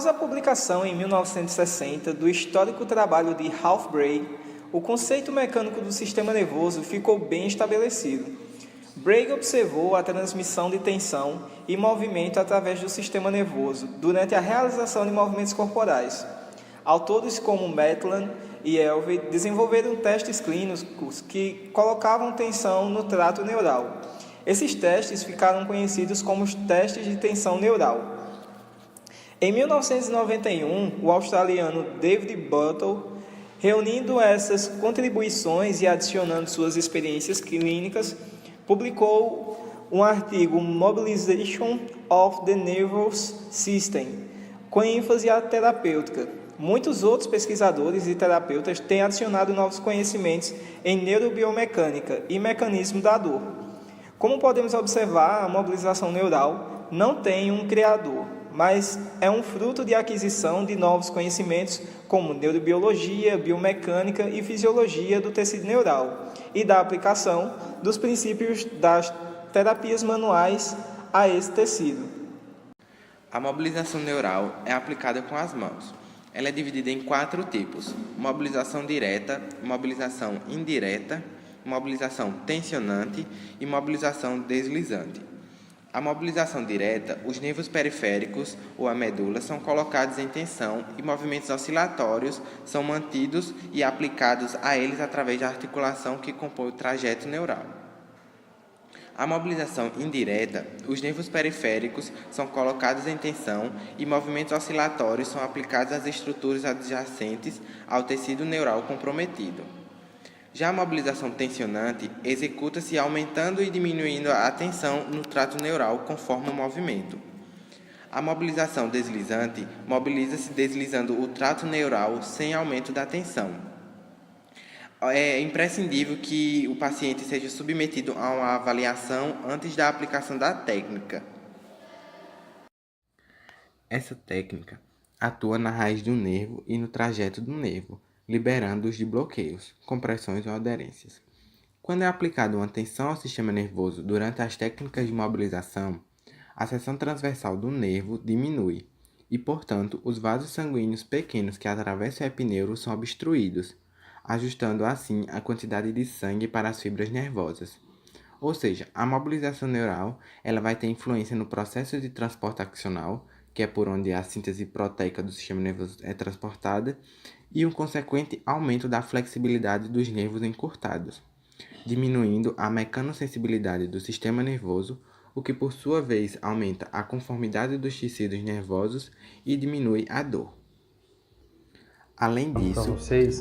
Após a publicação em 1960 do histórico trabalho de Ralph Bray, o conceito mecânico do sistema nervoso ficou bem estabelecido. Bray observou a transmissão de tensão e movimento através do sistema nervoso durante a realização de movimentos corporais. Autores como Maitland e Elvey desenvolveram testes clínicos que colocavam tensão no trato neural. Esses testes ficaram conhecidos como os testes de tensão neural. Em 1991, o australiano David Buttle, reunindo essas contribuições e adicionando suas experiências clínicas, publicou um artigo Mobilization of the Nervous System, com ênfase à terapêutica. Muitos outros pesquisadores e terapeutas têm adicionado novos conhecimentos em neurobiomecânica e mecanismo da dor. Como podemos observar, a mobilização neural não tem um criador, mas é um fruto de aquisição de novos conhecimentos como neurobiologia, biomecânica e fisiologia do tecido neural e da aplicação dos princípios das terapias manuais a esse tecido. A mobilização neural é aplicada com as mãos. Ela é dividida em 4 tipos: mobilização direta, mobilização indireta, mobilização tensionante e mobilização deslizante. A mobilização direta, os nervos periféricos ou a medula são colocados em tensão e movimentos oscilatórios são mantidos e aplicados a eles através da articulação que compõe o trajeto neural. A mobilização indireta, os nervos periféricos são colocados em tensão e movimentos oscilatórios são aplicados às estruturas adjacentes ao tecido neural comprometido. Já a mobilização tensionante executa-se aumentando e diminuindo a tensão no trato neural conforme o movimento. A mobilização deslizante mobiliza-se deslizando o trato neural sem aumento da tensão. É imprescindível que o paciente seja submetido a uma avaliação antes da aplicação da técnica. Essa técnica atua na raiz do nervo e no trajeto do nervo, liberando-os de bloqueios, compressões ou aderências. Quando é aplicada uma tensão ao sistema nervoso durante as técnicas de mobilização, a seção transversal do nervo diminui e, portanto, os vasos sanguíneos pequenos que atravessam o epineuro são obstruídos, ajustando assim a quantidade de sangue para as fibras nervosas. Ou seja, a mobilização neural ela vai ter influência no processo de transporte axonal, que é por onde a síntese proteica do sistema nervoso é transportada, e um consequente aumento da flexibilidade dos nervos encurtados, diminuindo a mecanosensibilidade do sistema nervoso, o que por sua vez aumenta a conformidade dos tecidos nervosos e diminui a dor. Além disso,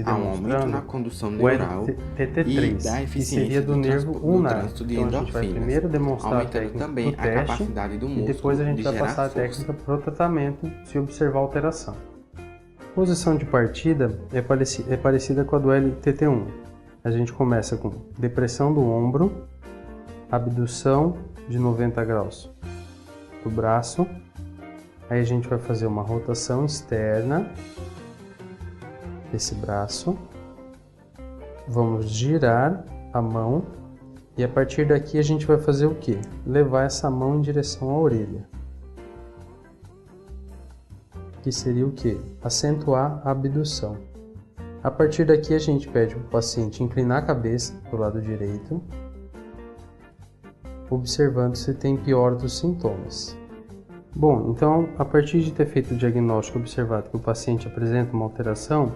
há um aumento na condução neural TT3, e da eficiência do nervo ulnar. trânsito de Então a gente vai primeiro demonstrar a técnica também do teste a capacidade do músculo e depois a gente de vai gerar passar a força. técnica para o tratamento se observar alteração. A posição de partida é parecida com a do LTT1. A gente começa com depressão do ombro, abdução de 90 graus do braço, aí a gente vai fazer uma rotação externa desse braço, vamos girar a mão e a partir daqui a gente vai fazer o quê? Levar essa mão em direção à orelha, que seria o quê? Acentuar a abdução. A partir daqui a gente pede para o paciente inclinar a cabeça para o lado direito, observando se tem pior dos sintomas. Bom, então a partir de ter feito o diagnóstico e observado que o paciente apresenta uma alteração,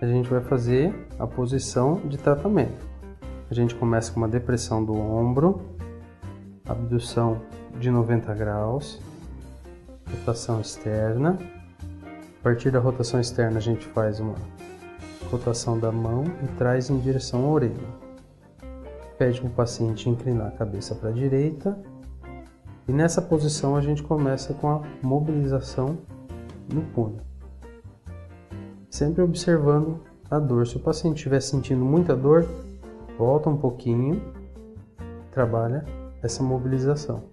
a gente vai fazer a posição de tratamento. A gente começa com uma depressão do ombro, abdução de 90 graus, rotação externa. A partir da rotação externa a gente faz uma rotação da mão e traz em direção à orelha. Pede para o paciente inclinar a cabeça para a direita e nessa posição a gente começa com a mobilização no punho. Sempre observando a dor. Se o paciente estiver sentindo muita dor, volta um pouquinho, trabalha essa mobilização.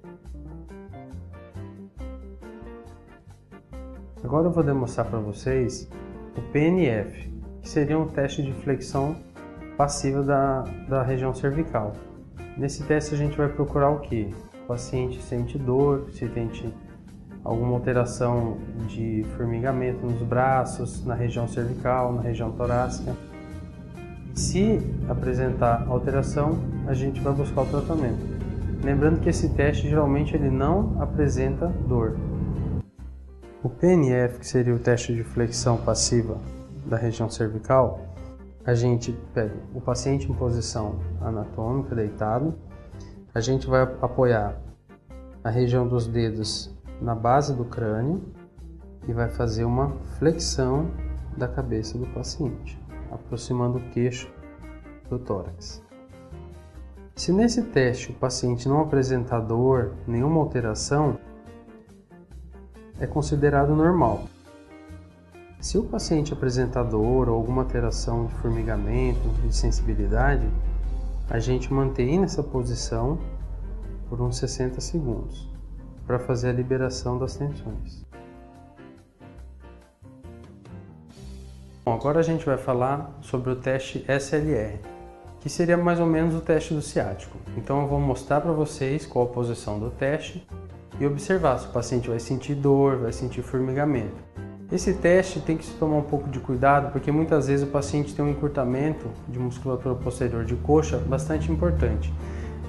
Agora eu vou demonstrar para vocês o PNF, que seria um teste de flexão passiva da região cervical. Nesse teste a gente vai procurar o que? O paciente sente dor, se alguma alteração de formigamento nos braços, na região cervical, na região torácica. Se apresentar alteração, a gente vai buscar o tratamento. Lembrando que esse teste geralmente ele não apresenta dor. O PNF, que seria o teste de flexão passiva da região cervical, a gente pega o paciente em posição anatômica, deitado, a gente vai apoiar a região dos dedos na base do crânio e vai fazer uma flexão da cabeça do paciente, aproximando o queixo do tórax. Se nesse teste o paciente não apresentar dor, nenhuma alteração, é considerado normal. Se o paciente apresentar dor ou alguma alteração de formigamento, de sensibilidade, a gente mantém nessa posição por uns 60 segundos para fazer a liberação das tensões. Bom, agora a gente vai falar sobre o teste SLR, que seria mais ou menos o teste do ciático. Então eu vou mostrar para vocês qual a posição do teste e observar se o paciente vai sentir dor, vai sentir formigamento. Esse teste tem que se tomar um pouco de cuidado porque muitas vezes o paciente tem um encurtamento de musculatura posterior de coxa bastante importante.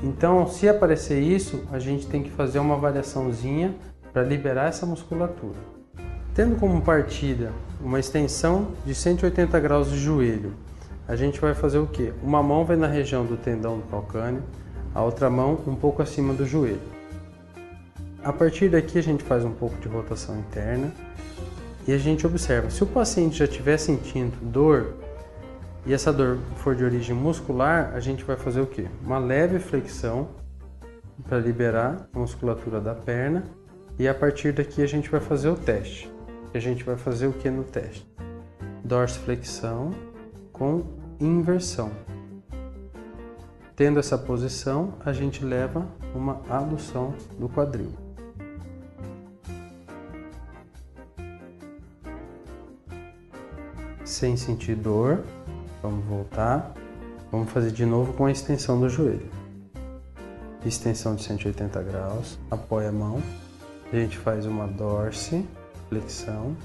Então, se aparecer isso, a gente tem que fazer uma avaliaçãozinha para liberar essa musculatura. Tendo como partida uma extensão de 180 graus de joelho, a gente vai fazer o quê? Uma mão vai na região do tendão do calcâneo, a outra mão um pouco acima do joelho. A partir daqui a gente faz um pouco de rotação interna e a gente observa. Se o paciente já estiver sentindo dor e essa dor for de origem muscular, a gente vai fazer o quê? Uma leve flexão para liberar a musculatura da perna e a partir daqui a gente vai fazer o teste. A gente vai fazer o que no teste? Dorsiflexão com inversão. Tendo essa posição, a gente leva uma adução do quadril. Sem sentir dor, vamos voltar. Vamos fazer de novo com a extensão do joelho. Extensão de 180 graus, apoia a mão. A gente faz uma dorsiflexão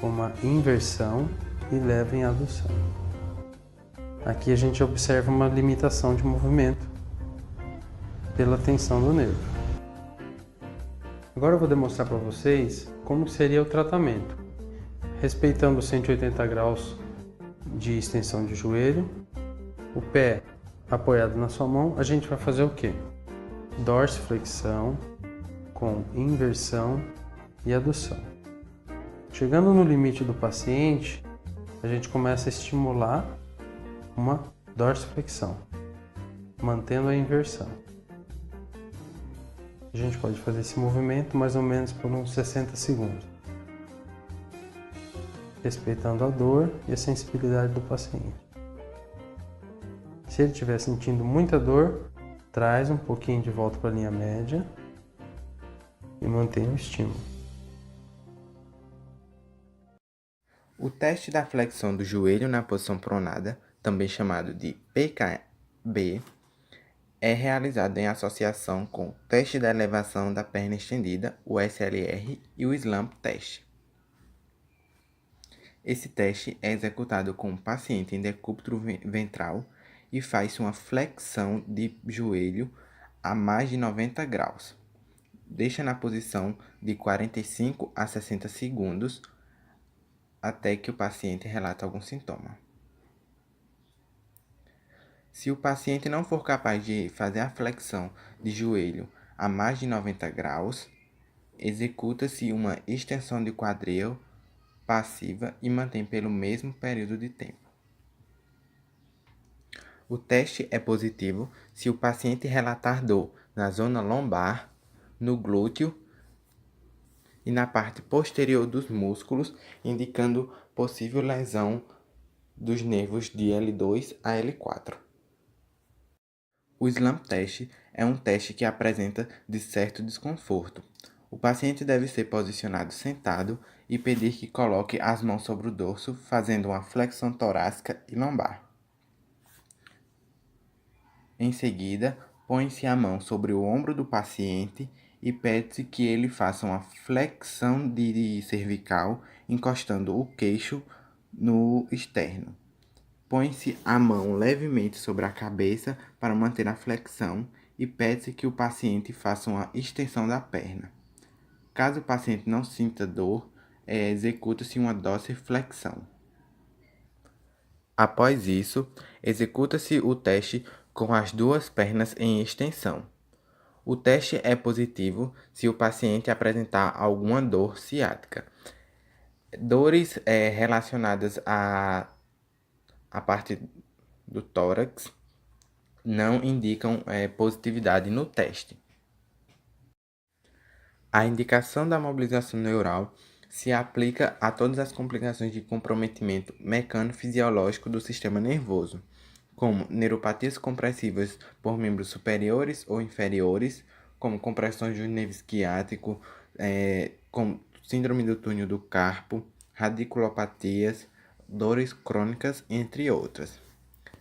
com uma inversão e leva em adução. Aqui a gente observa uma limitação de movimento pela tensão do nervo. Agora eu vou demonstrar para vocês como seria o tratamento. Respeitando os 180 graus de extensão de joelho, o pé apoiado na sua mão, a gente vai fazer o quê? Dorsiflexão com inversão e adução. Chegando no limite do paciente, a gente começa a estimular uma dorsiflexão, mantendo a inversão. A gente pode fazer esse movimento mais ou menos por uns 60 segundos, respeitando a dor e a sensibilidade do paciente. Se ele estiver sentindo muita dor, traz um pouquinho de volta para a linha média e mantém o estímulo. O teste da flexão do joelho na posição pronada, também chamado de PKB, é realizado em associação com o teste da elevação da perna estendida, o SLR, e o Slump Test. Esse teste é executado com o paciente em decúbito ventral e faz uma flexão de joelho a mais de 90 graus. Deixa na posição de 45 a 60 segundos até que o paciente relate algum sintoma. Se o paciente não for capaz de fazer a flexão de joelho a mais de 90 graus, executa-se uma extensão de quadril passiva e mantém pelo mesmo período de tempo. O teste é positivo se o paciente relatar dor na zona lombar, no glúteo e na parte posterior dos músculos, indicando possível lesão dos nervos de L2 a L4. O Slump Test é um teste que apresenta de certo desconforto. O paciente deve ser posicionado sentado e pedir que coloque as mãos sobre o dorso, fazendo uma flexão torácica e lombar. Em seguida, põe-se a mão sobre o ombro do paciente e pede-se que ele faça uma flexão de cervical, encostando o queixo no externo. Põe-se a mão levemente sobre a cabeça para manter a flexão e pede-se que o paciente faça uma extensão da perna. Caso o paciente não sinta dor, executa-se uma dorsiflexão. Após isso, executa-se o teste com as duas pernas em extensão. O teste é positivo se o paciente apresentar alguma dor ciática. Dores relacionadas à parte do tórax não indicam positividade no teste. A indicação da mobilização neural se aplica a todas as complicações de comprometimento mecano-fisiológico do sistema nervoso, como neuropatias compressivas por membros superiores ou inferiores, como compressões do nervo esquiático, como síndrome do túnel do carpo, radiculopatias, dores crônicas, entre outras.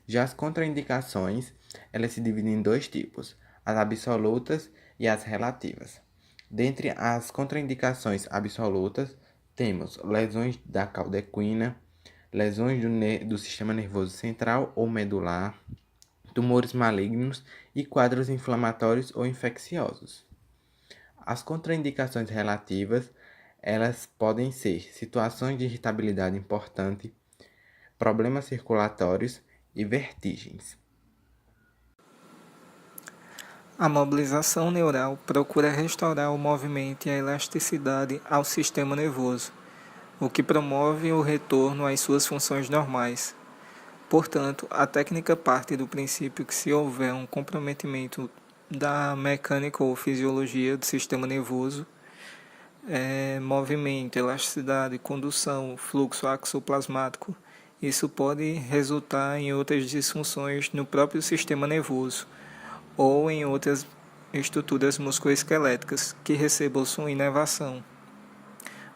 Já as contraindicações, elas se dividem em dois tipos, as absolutas e as relativas. Dentre as contraindicações absolutas, temos lesões da cauda equina, lesões do sistema nervoso central ou medular, tumores malignos e quadros inflamatórios ou infecciosos. As contraindicações relativas, elas podem ser situações de irritabilidade importante, problemas circulatórios e vertigens. A mobilização neural procura restaurar o movimento e a elasticidade ao sistema nervoso, o que promove o retorno às suas funções normais. Portanto, a técnica parte do princípio que se houver um comprometimento da mecânica ou fisiologia do sistema nervoso, movimento, elasticidade, condução, fluxo axoplasmático, isso pode resultar em outras disfunções no próprio sistema nervoso, ou em outras estruturas musculoesqueléticas que recebam sua inervação.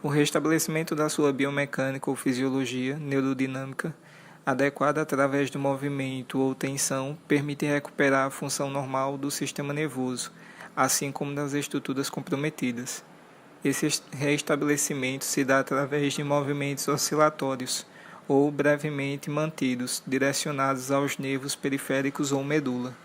O restabelecimento da sua biomecânica ou fisiologia neurodinâmica adequada através do movimento ou tensão permite recuperar a função normal do sistema nervoso, assim como das estruturas comprometidas. Esse restabelecimento se dá através de movimentos oscilatórios ou brevemente mantidos, direcionados aos nervos periféricos ou medula.